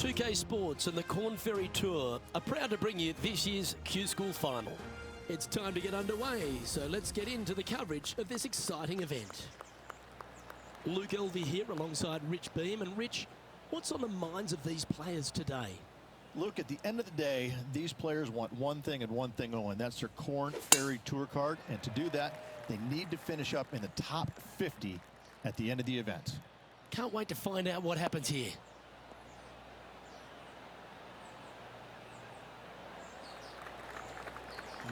2K Sports and the Corn Ferry Tour are proud to bring you this year's Q School Final. It's time to get underway, so let's get into the coverage of this exciting event. Luke Elvey here alongside Rich Beam. And Rich, what's on the minds of these players today? Luke, at the end of the day, these players want one thing and one thing only, and that's their Corn Ferry Tour card. And to do that, they need to finish up in the top 50 at the end of the event. Can't wait to find out what happens here.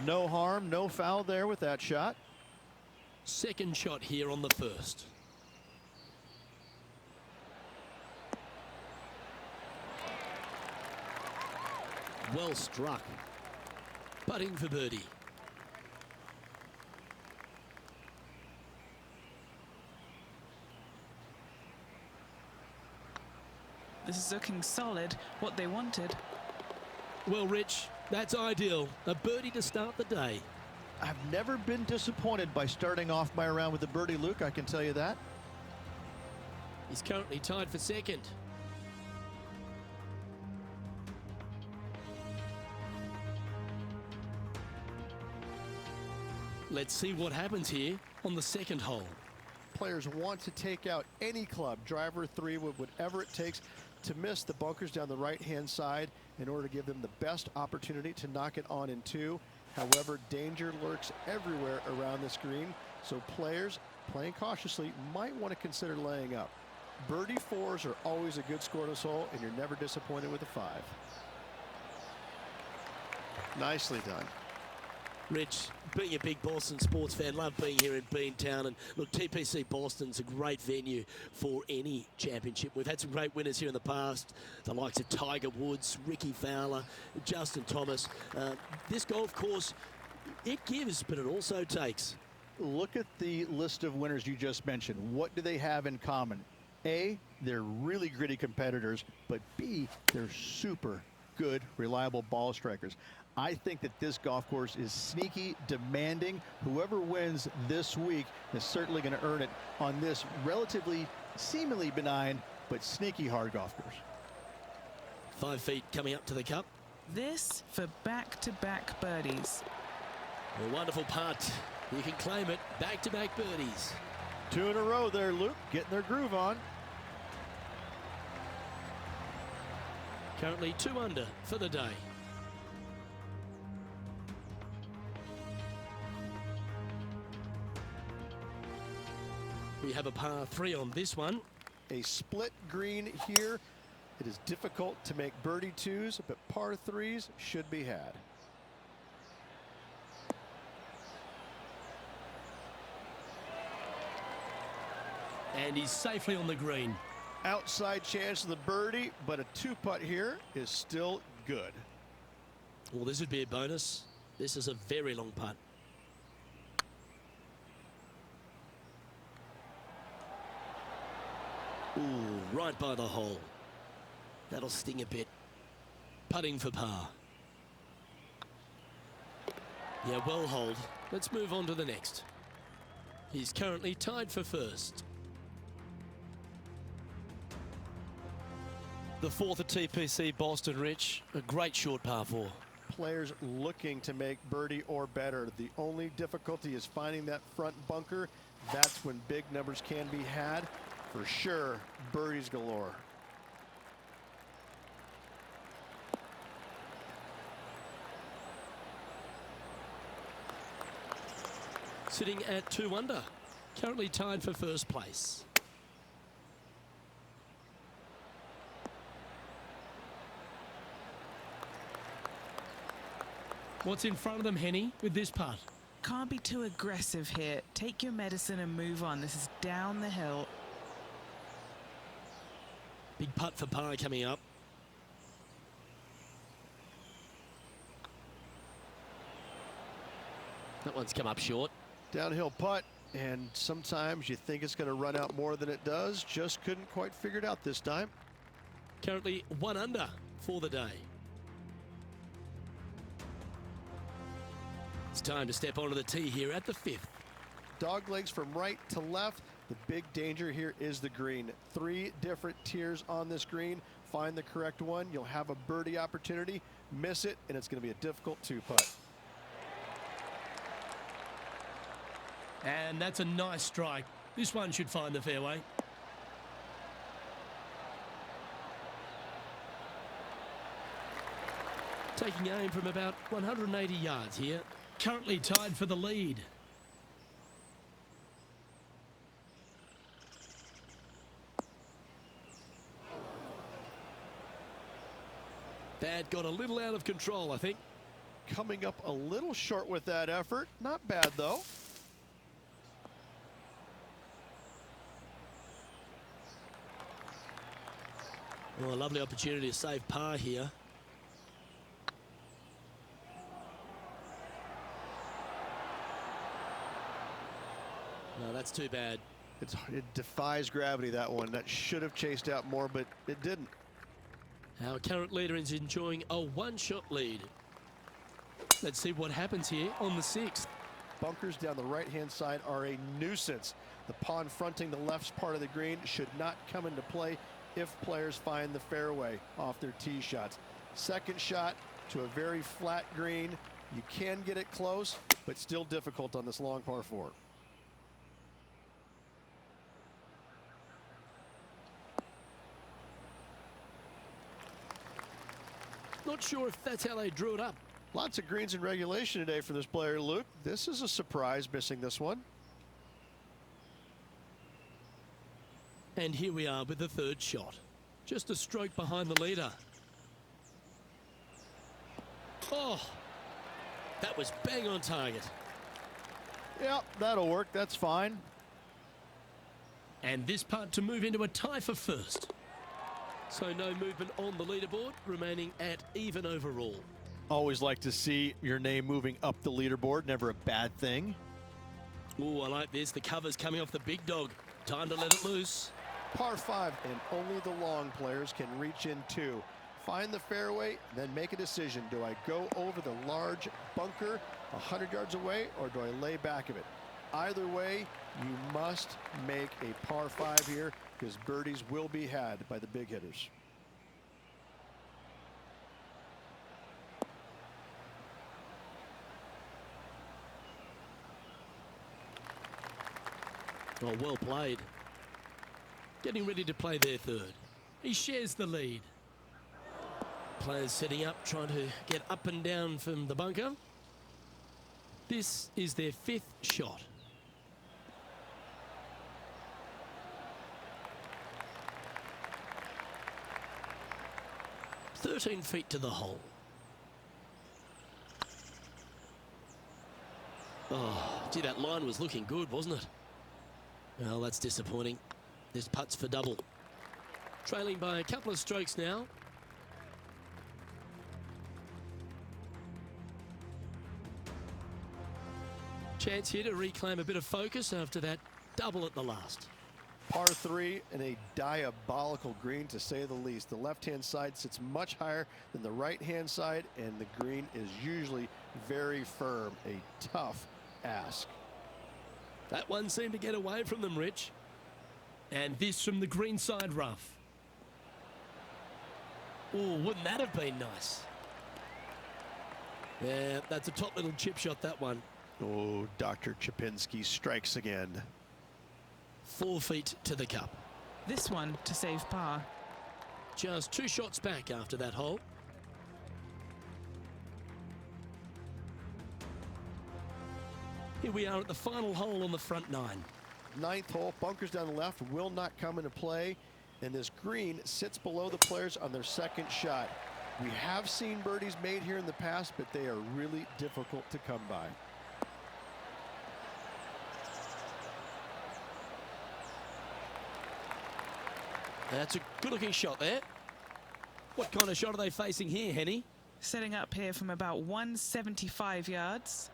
No harm, no foul there with that shot. Second shot here on the first. Well struck. Putting for birdie. This is looking solid, what they wanted. Well, Rich, that's ideal. A birdie to start the day. I've never been disappointed by starting off my round with a birdie, Luke, I can tell you that. He's currently tied for second. Let's see what happens here on the second hole. Players want to take out any club, driver, three, whatever it takes, to miss the bunkers down the right-hand side in order to give them the best opportunity to knock it on in two. However, danger lurks everywhere around this green, so players playing cautiously might want to consider laying up. Birdie fours are always a good score to this hole, and you're never disappointed with a five. Nicely done. Rich, being a big Boston sports fan, love being here in Beantown. And look, TPC Boston's a great venue for any championship. We've had some great winners here in the past, the likes of Tiger Woods, Ricky Fowler, Justin Thomas. This golf course, it gives, but it also takes. Look at the list of winners you just mentioned. What do they have in common? A, they're really gritty competitors, but B, they're super good, reliable ball strikers. I think that this golf course is sneaky, demanding. Whoever wins this week is certainly going to earn it on this relatively, seemingly benign, but sneaky hard golf course. 5 feet coming up to the cup. This for back-to-back birdies. A wonderful putt. You can claim it. Back-to-back birdies. Two in a row there, Luke, getting their groove on. Currently 2 under for the day. We have a par 3 on this one. A split green here. It is difficult to make birdie twos, but par threes should be had. And he's safely on the green. Outside chance of the birdie, but a two-putt here is still good. Well, this would be a bonus. This is a very long putt. Ooh, right by the hole. That'll sting a bit. Putting for par. Yeah, well holed. Let's move on to the next. He's currently tied for first. The fourth at TPC Boston, Rich. A great short par 4. Players looking to make birdie or better. The only difficulty is finding that front bunker. That's when big numbers can be had. For sure, birdies galore. Sitting at 2 under. Currently tied for first place. What's in front of them, Henny, with this putt? Can't be too aggressive here. Take your medicine and move on. This is down the hill. Big putt for par coming up. That one's come up short. Downhill putt, and sometimes you think it's going to run out more than it does. Just couldn't quite figure it out this time. Currently 1 under for the day. It's time to step onto the tee here at the 5th. Dog legs from right to left. The big danger here is the green. 3 different tiers on this green. Find the correct one. You'll have a birdie opportunity. Miss it, and it's going to be a difficult 2-putt. And that's a nice strike. This one should find the fairway. Taking aim from about 180 yards here. Currently tied for the lead. That got a little out of control, I think. Coming up a little short with that effort. Not bad, though. Well, a lovely opportunity to save par here. No, that's too bad. It defies gravity, that one. That should have chased out more, but it didn't. Our current leader is enjoying a 1-shot lead. Let's see what happens here on the 6th. Bunkers down the right-hand side are a nuisance. The pond fronting the left part of the green should not come into play if players find the fairway off their tee shots. Second shot to a very flat green. You can get it close, but still difficult on this long par 4. Not sure if that's how they drew it up. Lots of greens in regulation today for this player, Luke. This is a surprise, missing this one. And here we are with the 3rd shot. Just a stroke behind the leader. Oh, that was bang on target. Yeah, that'll work. That's fine. And this putt to move into a tie for 1st. So no movement on the leaderboard, remaining at even overall. Always like to see your name moving up the leaderboard. Never a bad thing. Oh, I like this. The cover's coming off the big dog. Time to let it loose. Par 5, and only the long players can reach in 2. Find the fairway, then make a decision. Do I go over the large bunker 100 yards away, or do I lay back of it? Either way, you must make a par 5 here, because birdies will be had by the big hitters. Oh, well played. Getting ready to play their 3rd. He shares the lead. Players setting up, trying to get up and down from the bunker. This is their 5th shot. "13 feet to the hole." Oh, gee, that line was looking good, wasn't it? Well, that's disappointing. This putt's for double. Trailing by a couple of strokes now. Chance here to reclaim a bit of focus after that double at the last. Par 3 and a diabolical green, to say the least. The left-hand side sits much higher than the right-hand side, and the green is usually very firm. A tough ask. That one seemed to get away from them, Rich. And this from the green side rough. Oh, wouldn't that have been nice? Yeah, that's a top little chip shot, that one. Oh, Dr. Chapinski strikes again. 4 feet to the cup. This one to save par. Just 2 shots back after that hole. Here we are at the final hole on the front 9. 9th hole, bunkers down the left will not come into play, and this green sits below the players on their 2nd shot. We have seen birdies made here in the past, but they are really difficult to come by. That's a good-looking shot there. What kind of shot are they facing here, Henny? Setting up here from about 175 yards.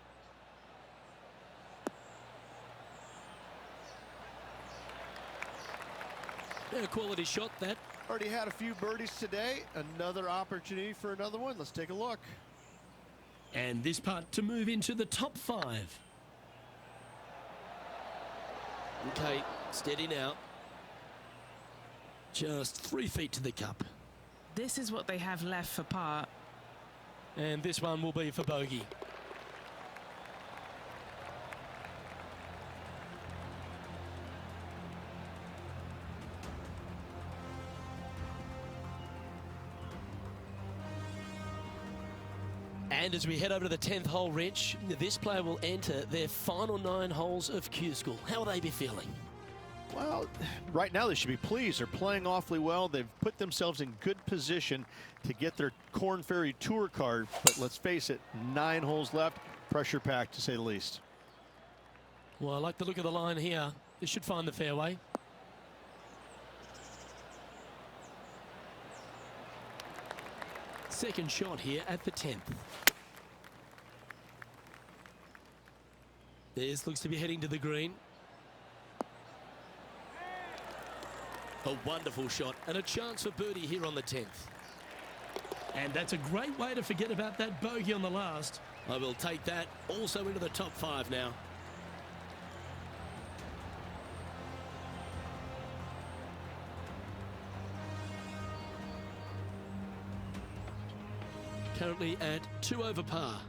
Yeah, quality shot, that. Already had a few birdies today. Another opportunity for another one. Let's take a look. And this putt to move into the top 5. Okay, Steady now. Just 3 feet to the cup. This is what they have left for par. And this one will be for bogey. And as we head over to the 10th hole, Rich, this player will enter their final 9 holes of Q School. How will they be feeling? Well, right now they should be pleased. They're playing awfully well. They've put themselves in good position to get their Korn Ferry Tour card. But let's face it, 9 holes left. Pressure packed, to say the least. Well, I like the look of the line here. This should find the fairway. Second shot here at the 10th. This looks to be heading to the green. A wonderful shot and a chance for birdie here on the 10th. And that's a great way to forget about that bogey on the last. I will take that also into the top 5 now. Currently at 2 over par.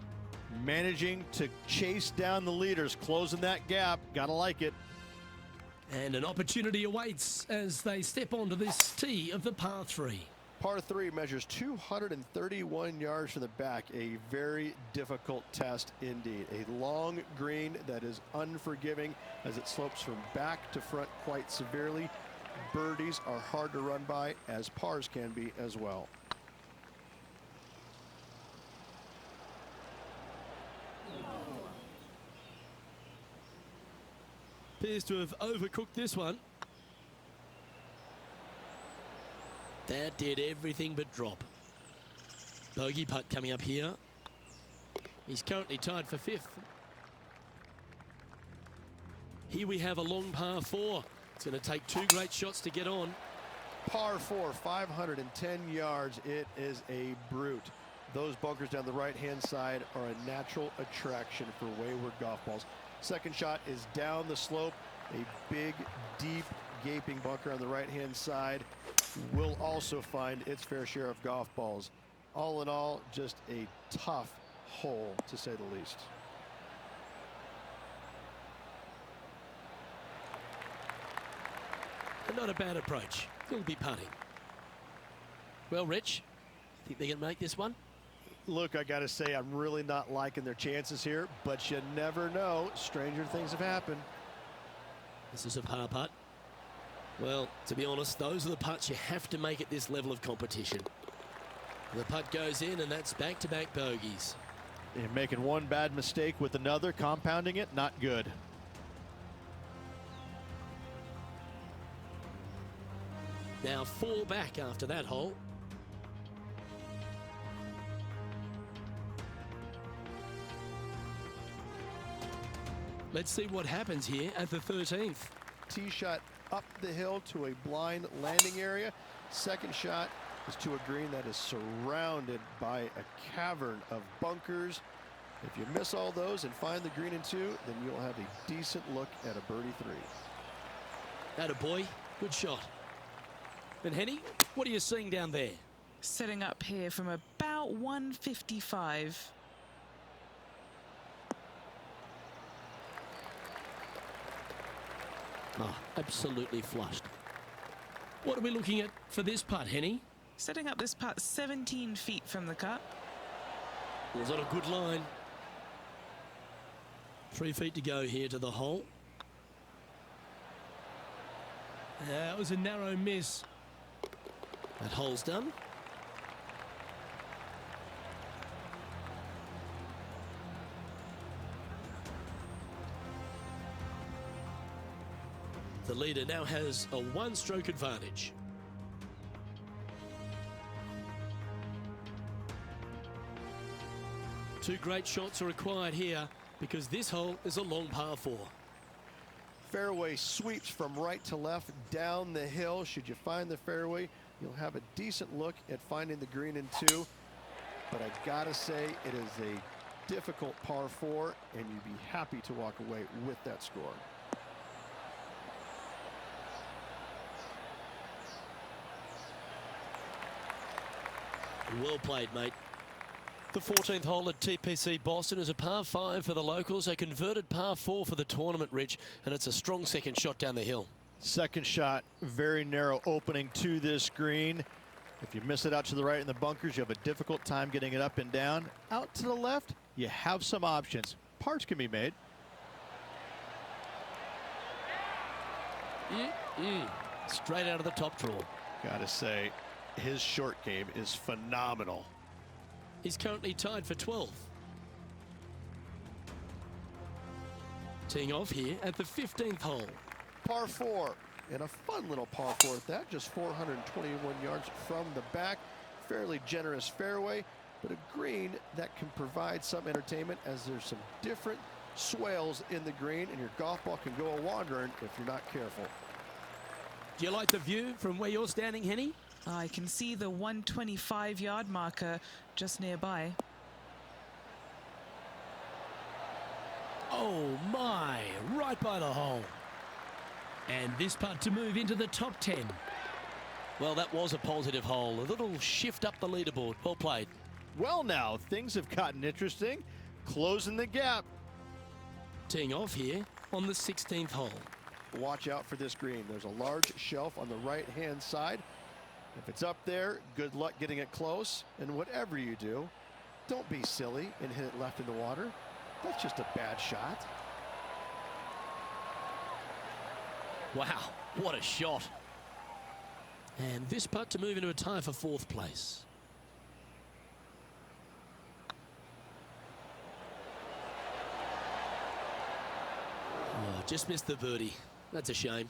Managing to chase down the leaders, closing that gap. Gotta like it. And an opportunity awaits as they step onto this tee of the par 3. Par 3 measures 231 yards from the back. A very difficult test indeed. A long green that is unforgiving as it slopes from back to front quite severely. Birdies are hard to run by, as pars can be as well. Appears to have overcooked this one. That did everything but drop. Bogey putt coming up here. He's currently tied for 5th. Here we have a long par 4. It's going to take 2 great shots to get on. Par 4, 510 yards. It is a brute. Those bunkers down the right-hand side are a natural attraction for wayward golf balls. Second shot is down the slope. A big, deep, gaping bunker on the right-hand side will also find its fair share of golf balls. All in all, just a tough hole, to say the least. And not a bad approach. He'll be putting. Well, Rich, think they're going to make this one? Look, I got to say, I'm really not liking their chances here, but you never know. Stranger things have happened. This is a par putt. Well, to be honest, those are the putts you have to make at this level of competition. The putt goes in, and that's back-to-back bogeys. You're making one bad mistake with another, compounding it, not good. Now 4 back after that hole. Let's see what happens here at the 13th. Tee shot up the hill to a blind landing area. Second shot is to a green that is surrounded by a cavern of bunkers. If you miss all those and find the green in 2, then you'll have a decent look at a birdie 3. That a boy, good shot. And Henny, what are you seeing down there? Setting up here from about 155. Oh, absolutely flushed. What are we looking at for this putt, Henny? Setting up this putt 17 feet from the cup. Was on a good line. 3 feet to go here to the hole. That was a narrow miss. That hole's done. The leader now has a 1-stroke advantage. Two great shots are required here because this hole is a long par 4. Fairway sweeps from right to left down the hill. Should you find the fairway, you'll have a decent look at finding the green in 2. But I gotta say, it is a difficult par 4, and you'd be happy to walk away with that score. Well played, mate. The 14th hole at TPC Boston is a par 5 for the locals, a converted par 4 for the tournament, Rich, and it's a strong second shot down the hill. Second shot, very narrow opening to this green. If you miss it out to the right in the bunkers, you have a difficult time getting it up and down. Out to the left, you have some options. Parts can be made. Straight out of the top drawer. Gotta say, his short game is phenomenal. He's currently tied for 12th. Teeing off here at the 15th hole. Par 4, and a fun little par 4 at that, just 421 yards from the back. Fairly generous fairway, but a green that can provide some entertainment as there's some different swales in the green, and your golf ball can go a-wandering if you're not careful. Do you like the view from where you're standing, Henny? I can see the 125-yard marker just nearby. Oh my, right by the hole. And this putt to move into the top 10. Well, that was a positive hole. A little shift up the leaderboard. Well played. Well, now things have gotten interesting. Closing the gap. Teeing off here on the 16th hole. Watch out for this green. There's a large shelf on the right-hand side. If it's up there, good luck getting it close. And whatever you do, don't be silly and hit it left in the water. That's just a bad shot. Wow, what a shot. And this putt to move into a tie for 4th place. Oh, just missed the birdie. That's a shame.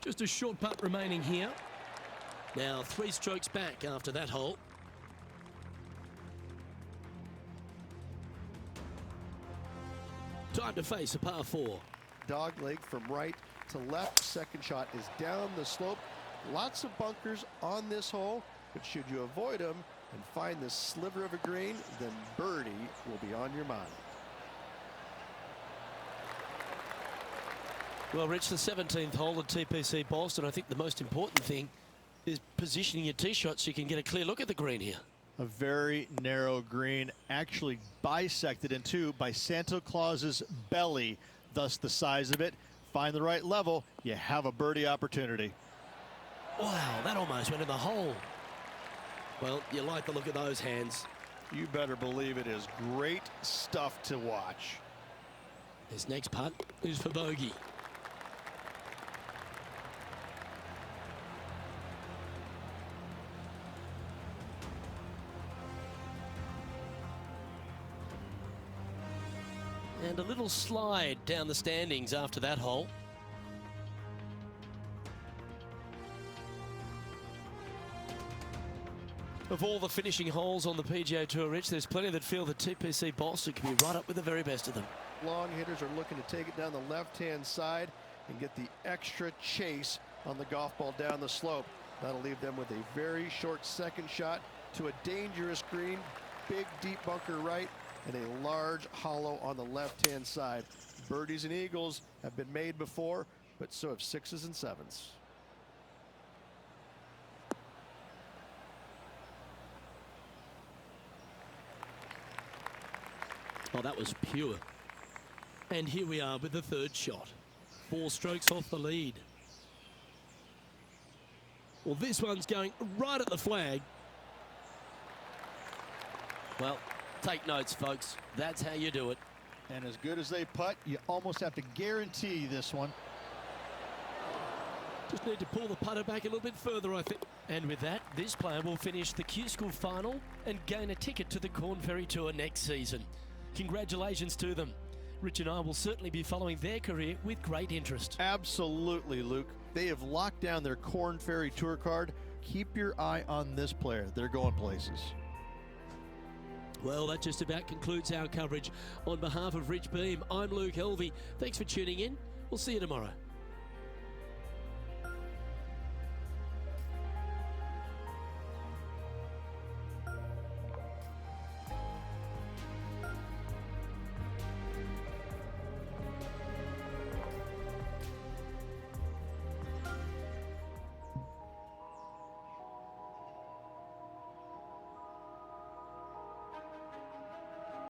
Just a short putt remaining here. Now 3 strokes back after that hole. Time to face a par 4. Dog leg from right to left. Second shot is down the slope. Lots of bunkers on this hole, but should you avoid them and find this sliver of a green, then birdie will be on your mind. Well, Rich, the 17th hole at TPC Boston, I think the most important thing is positioning your tee shot so you can get a clear look at the green here. A very narrow green, actually bisected in two by Santa Claus's belly, thus the size of it. Find the right level, you have a birdie opportunity. Wow, that almost went in the hole. Well, you like the look of those hands. You better believe it is great stuff to watch. This next putt is for bogey. And a little slide down the standings after that hole. Of all the finishing holes on the PGA Tour, Rich, there's plenty that feel that TPC Boston can be right up with the very best of them. Long hitters are looking to take it down the left-hand side and get the extra chase on the golf ball down the slope. That'll leave them with a very short second shot to a dangerous green, big deep bunker right, and a large hollow on the left-hand side. Birdies and eagles have been made before, but so have 6s and 7s. Oh, that was pure. And here we are with the 3rd shot. 4 strokes off the lead. Well, this one's going right at the flag. Well, take notes, folks. That's how you do it. And as good as they putt, you almost have to guarantee this one. Just need to pull the putter back a little bit further, I think. And with that, this player will finish the Q School final and gain a ticket to the Corn Ferry Tour next season. Congratulations to them. Rich and I will certainly be following their career with great interest. Absolutely, Luke. They have locked down their Corn Ferry Tour card. Keep your eye on this player. They're going places. Well, that just about concludes our coverage. On behalf of Rich Beam, I'm Luke Helvey. Thanks for tuning in. We'll see you tomorrow.